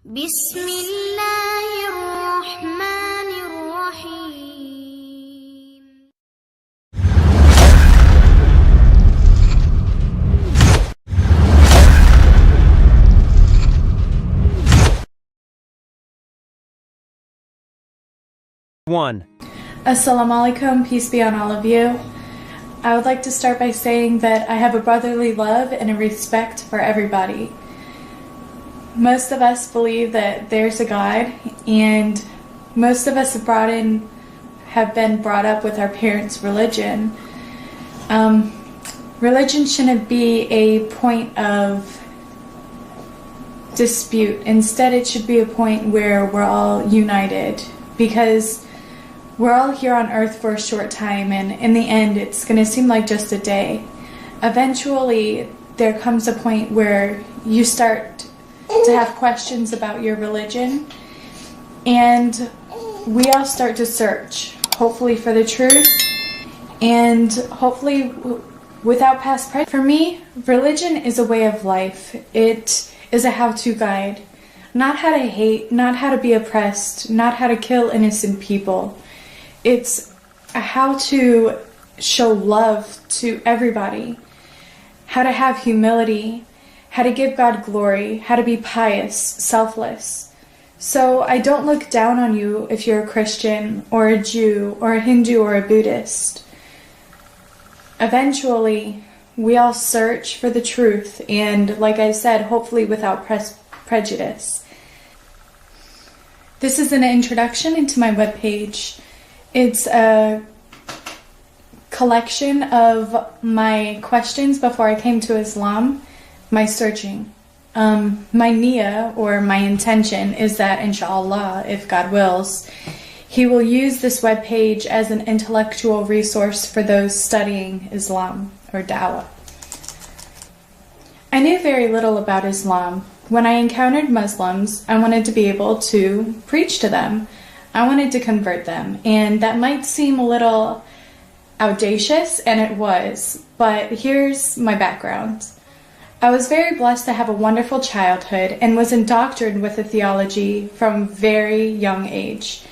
بسم الله الرحمن الرحيم. One. Assalamu alaikum, peace be on all of you. I would like to start by saying that I have a brotherly love and a respect for everybody. Most of us believe that there's a God, and most of us have been brought up with our parents' religion. Religion shouldn't be a point of dispute. Instead, it should be a point where we're all united, because we're all here on earth for a short time, and in the end, it's going to seem like just a day. Eventually, there comes a point where you start to have questions about your religion, and we all start to search, hopefully for the truth, and hopefully without past prejudice. For me, religion is a way of life. It is a how-to guide. Not how to hate, not how to be oppressed, not how to kill innocent people. It's how to show love to everybody, how to have humility, how to give God glory, how to be pious, selfless. So I don't look down on you if you're a Christian or a Jew or a Hindu or a Buddhist. Eventually, we all search for the truth, and like I said, hopefully without prejudice. This is an introduction into my webpage. It's a collection of my questions before I came to Islam, my searching. My niyyah, or my intention, is that inshallah, if God wills, He will use this webpage as an intellectual resource for those studying Islam or Dawah. I knew very little about Islam. When I encountered Muslims, I wanted to be able to preach to them. I wanted to convert them, and that might seem a little audacious, and it was, but here's my background. I was very blessed to have a wonderful childhood and was indoctrinated with a theology from a very young age.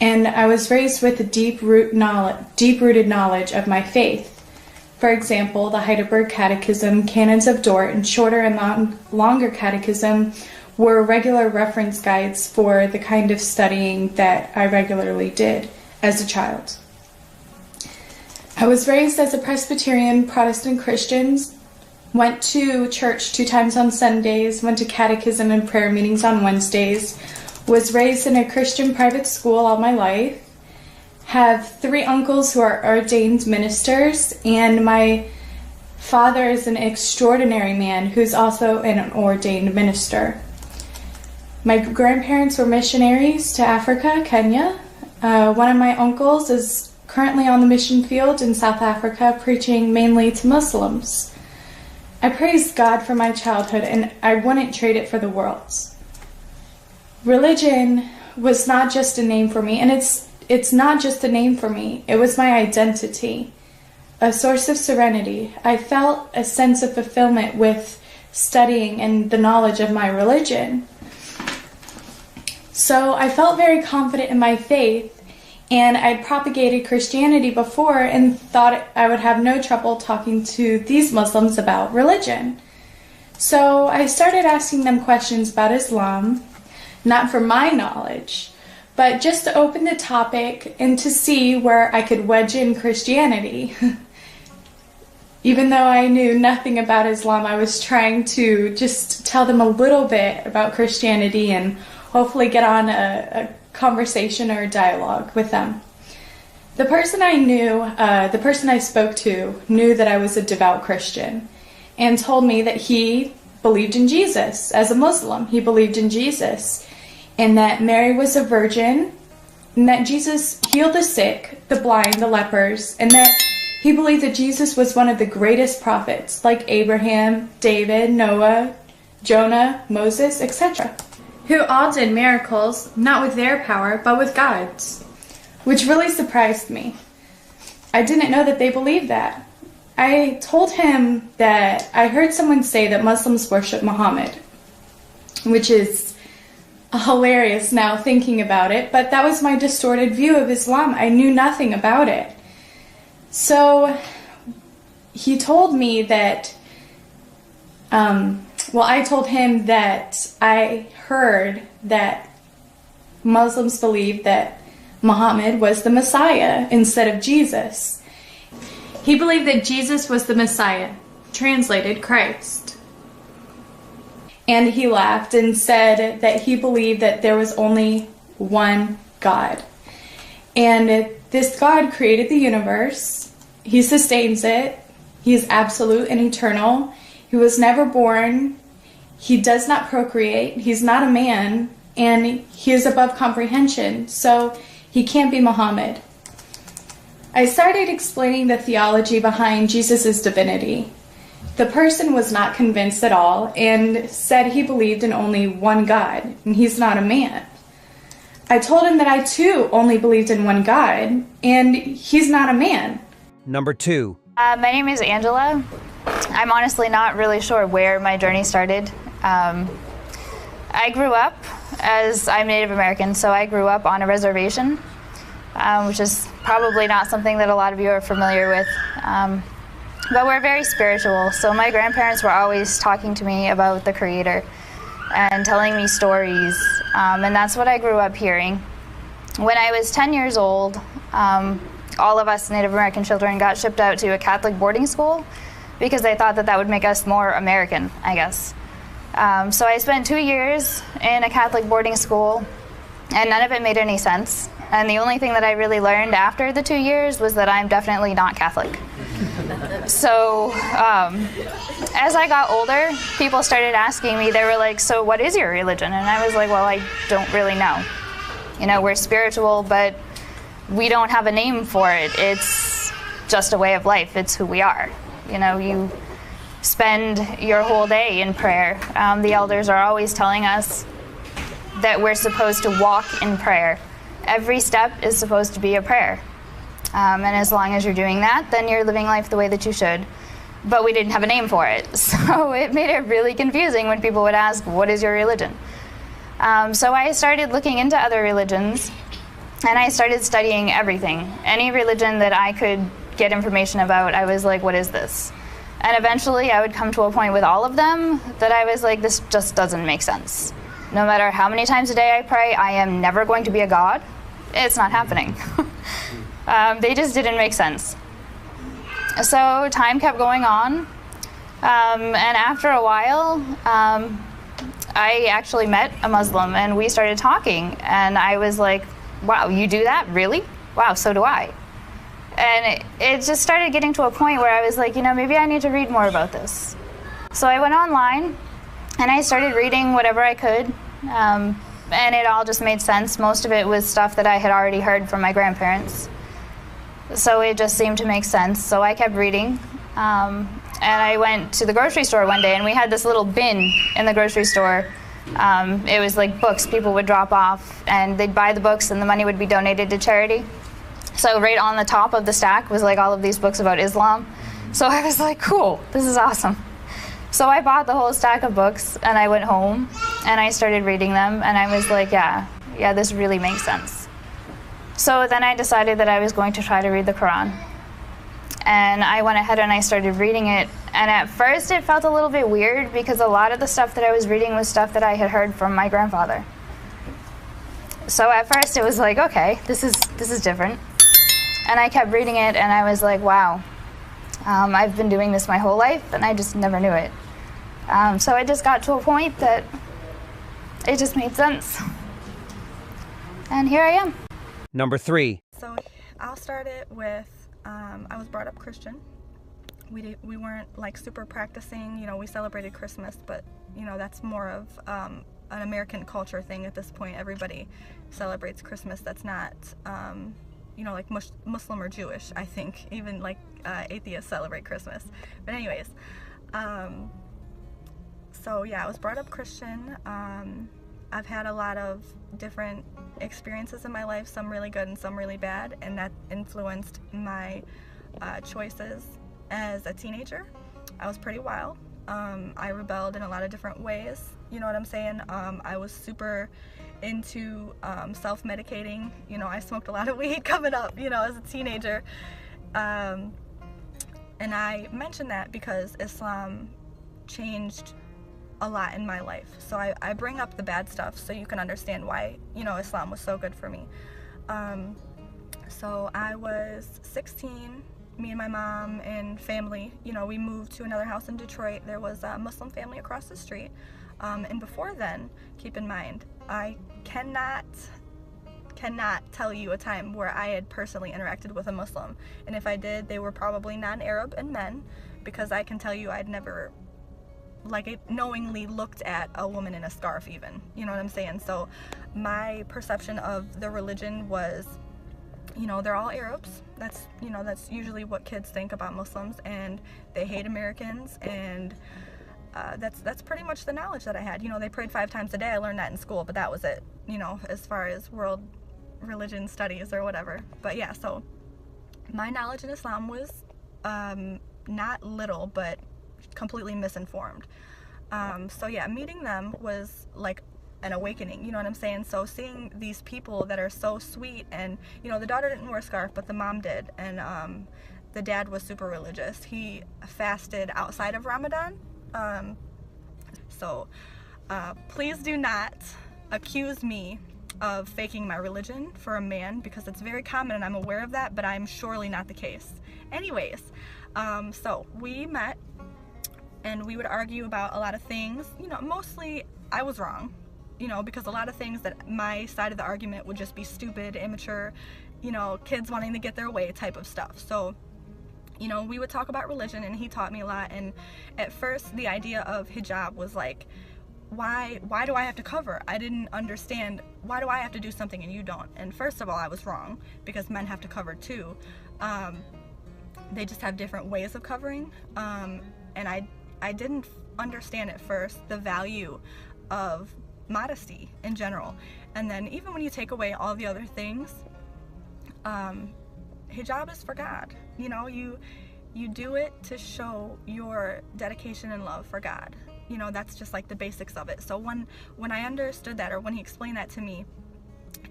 And I was raised with a deep-rooted knowledge of my faith. For example, the Heidelberg Catechism, Canons of Dort, and shorter and longer catechism were regular reference guides for the kind of studying that I regularly did as a child. I was raised as a Presbyterian Protestant Christian, went to church 2 times on Sundays, went to catechism and prayer meetings on Wednesdays, was raised in a Christian private school all my life, have 3 uncles who are ordained ministers, and my father is an extraordinary man who's also an ordained minister. My grandparents were missionaries to Africa, Kenya. One of my uncles is currently on the mission field in South Africa, preaching mainly to Muslims. I praise God for my childhood, and I wouldn't trade it for the world. Religion was not just a name for me, and it's not just a name for me. It was my identity, a source of serenity. I felt a sense of fulfillment with studying and the knowledge of my religion. So I felt very confident in my faith, and I'd propagated Christianity before and thought I would have no trouble talking to these Muslims about religion. So I started asking them questions about Islam, not for my knowledge, but just to open the topic and to see where I could wedge in Christianity. Even though I knew nothing about Islam, I was trying to just tell them a little bit about Christianity and hopefully get on a conversation or a dialogue with them. The person I spoke to knew that I was a devout Christian and told me that he believed in Jesus. As a Muslim, he believed in Jesus, and that Mary was a virgin, and that Jesus healed the sick, the blind, the lepers, and that he believed that Jesus was one of the greatest prophets, like Abraham, David, Noah, Jonah, Moses, etc., who all did miracles, not with their power, but with God's, which really surprised me. I didn't know that they believed that. I told him that I heard someone say that Muslims worship Muhammad, which is hilarious now thinking about it, but that was my distorted view of Islam. I knew nothing about it. So he told me that, I told him that I heard that Muslims believe that Muhammad was the Messiah instead of Jesus. He believed that Jesus was the Messiah, translated Christ. And he laughed and said that he believed that there was only one God. And this God created the universe. He sustains it. He is absolute and eternal. He was never born. He does not procreate. He's not a man. And he is above comprehension. So he can't be Muhammad. I started explaining the theology behind Jesus' divinity. The person was not convinced at all and said he believed in only one God, and he's not a man. I told him that I too only believed in one God, and he's not a man. Number 2. My name is Angela. I'm honestly not really sure where my journey started. I grew up as I'm Native American, so I grew up on a reservation, which is probably not something that a lot of you are familiar with. But we're very spiritual, so my grandparents were always talking to me about the Creator and telling me stories, and that's what I grew up hearing. When I was 10 years old, all of us Native American children got shipped out to a Catholic boarding school because they thought that that would make us more American, I guess. So I spent 2 years in a Catholic boarding school, and none of it made any sense. And the only thing that I really learned after the 2 years was that I'm definitely not Catholic. So as I got older, people started asking me, they were like, so what is your religion? And I was like, well, I don't really know. You know, we're spiritual, but we don't have a name for it. It's just a way of life. It's who we are. You know, you spend your whole day in prayer. The elders are always telling us that we're supposed to walk in prayer. Every step is supposed to be a prayer. And as long as you're doing that, then you're living life the way that you should. But we didn't have a name for it. So it made it really confusing when people would ask, what is your religion? So I started looking into other religions, and I started studying everything. Any religion that I could get information about, I was like, what is this? And eventually I would come to a point with all of them that I was like, this just doesn't make sense. No matter how many times a day I pray, I am never going to be a god. It's not happening. They just didn't make sense. So time kept going on, and after a while, I actually met a Muslim, and we started talking, and I was like, wow, you do that? Really? Wow, so do I. And it just started getting to a point where I was like, you know, maybe I need to read more about this. So I went online, and I started reading whatever I could, and it all just made sense. Most of it was stuff that I had already heard from my grandparents. So it just seemed to make sense. So I kept reading. And I went to the grocery store one day, and we had this little bin in the grocery store. It was like books people would drop off, and they'd buy the books, and the money would be donated to charity. So right on the top of the stack was like all of these books about Islam. So I was like, cool, this is awesome. So I bought the whole stack of books, and I went home, and I started reading them, and I was like, yeah, this really makes sense. So then I decided that I was going to try to read the Quran. And I went ahead and I started reading it. And at first it felt a little bit weird because a lot of the stuff that I was reading was stuff that I had heard from my grandfather. So at first it was like, okay, this is different. And I kept reading it, and I was like, wow, I've been doing this my whole life, and I just never knew it. So it just got to a point that it just made sense. And here I am. Number 3. So I'll start it with, I was brought up Christian. We weren't like super practicing, you know, we celebrated Christmas, but you know, that's more of an American culture thing at this point. Everybody celebrates Christmas. That's not, you know, like Muslim or Jewish, I think. Even like atheists celebrate Christmas. But anyways, so yeah, I was brought up Christian. I've had a lot of different experiences in my life, some really good and some really bad, and that influenced my choices as a teenager. I was pretty wild. I rebelled in a lot of different ways, you know what I'm saying? I was super into self-medicating. You know, I smoked a lot of weed coming up, you know, as a teenager. And I mention that because Islam changed a lot in my life. So I bring up the bad stuff so you can understand why, you know, Islam was so good for me. So I was 16, me and my mom and family, you know, we moved to another house in Detroit. There was a Muslim family across the street. And before then, keep in mind, I cannot tell you a time where I had personally interacted with a Muslim. And if I did, they were probably non-Arab and men, because I can tell you I'd never knowingly looked at a woman in a scarf even. You know what I'm saying? So my perception of the religion was, you know, they're all Arabs. That's, you know, that's usually what kids think about Muslims, and they hate Americans, and that's pretty much the knowledge that I had. You know, they prayed 5 times a day. I learned that in school, but that was it, you know, as far as world religion studies or whatever. But yeah, so my knowledge in Islam was not little, but completely misinformed. So yeah, meeting them was like an awakening, you know what I'm saying? So seeing these people that are so sweet, and you know, the daughter didn't wear a scarf, but the mom did, and the dad was super religious. He fasted outside of Ramadan. So please do not accuse me of faking my religion for a man, because it's very common and I'm aware of that, but I'm surely not the case. Anyways, so we met and we would argue about a lot of things. You know, mostly I was wrong, you know, because a lot of things that my side of the argument would just be stupid, immature, you know, kids wanting to get their way type of stuff. So, you know, we would talk about religion and he taught me a lot. And at first the idea of hijab was like, why do I have to cover? I didn't understand, why do I have to do something and you don't? And first of all, I was wrong, because men have to cover too. They just have different ways of covering. And I didn't understand at first the value of modesty in general. And then even when you take away all the other things, hijab is for God. You know, you do it to show your dedication and love for God. You know, that's just like the basics of it. So when I understood that, or when he explained that to me,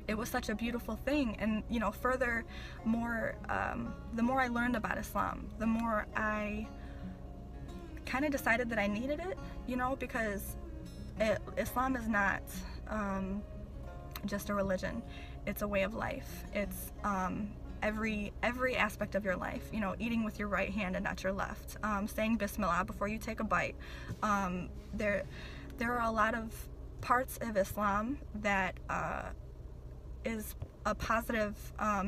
it was such a beautiful thing. And you know, the more I learned about Islam, the more I kind of decided that I needed it, you know, because Islam is not just a religion. It's a way of life. It's every aspect of your life, you know, eating with your right hand and not your left, saying Bismillah before you take a bite. There are a lot of parts of Islam that is a positive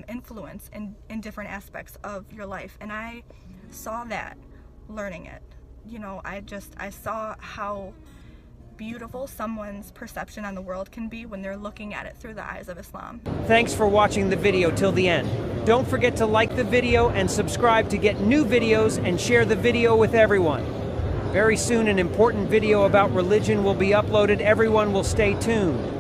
influence in different aspects of your life, and I saw that learning it. You know, I saw how beautiful someone's perception on the world can be when they're looking at it through the eyes of Islam. Thanks for watching the video till the end. Don't forget to like the video and subscribe to get new videos, and share the video with everyone. Very soon an important video about religion will be uploaded. Everyone will stay tuned.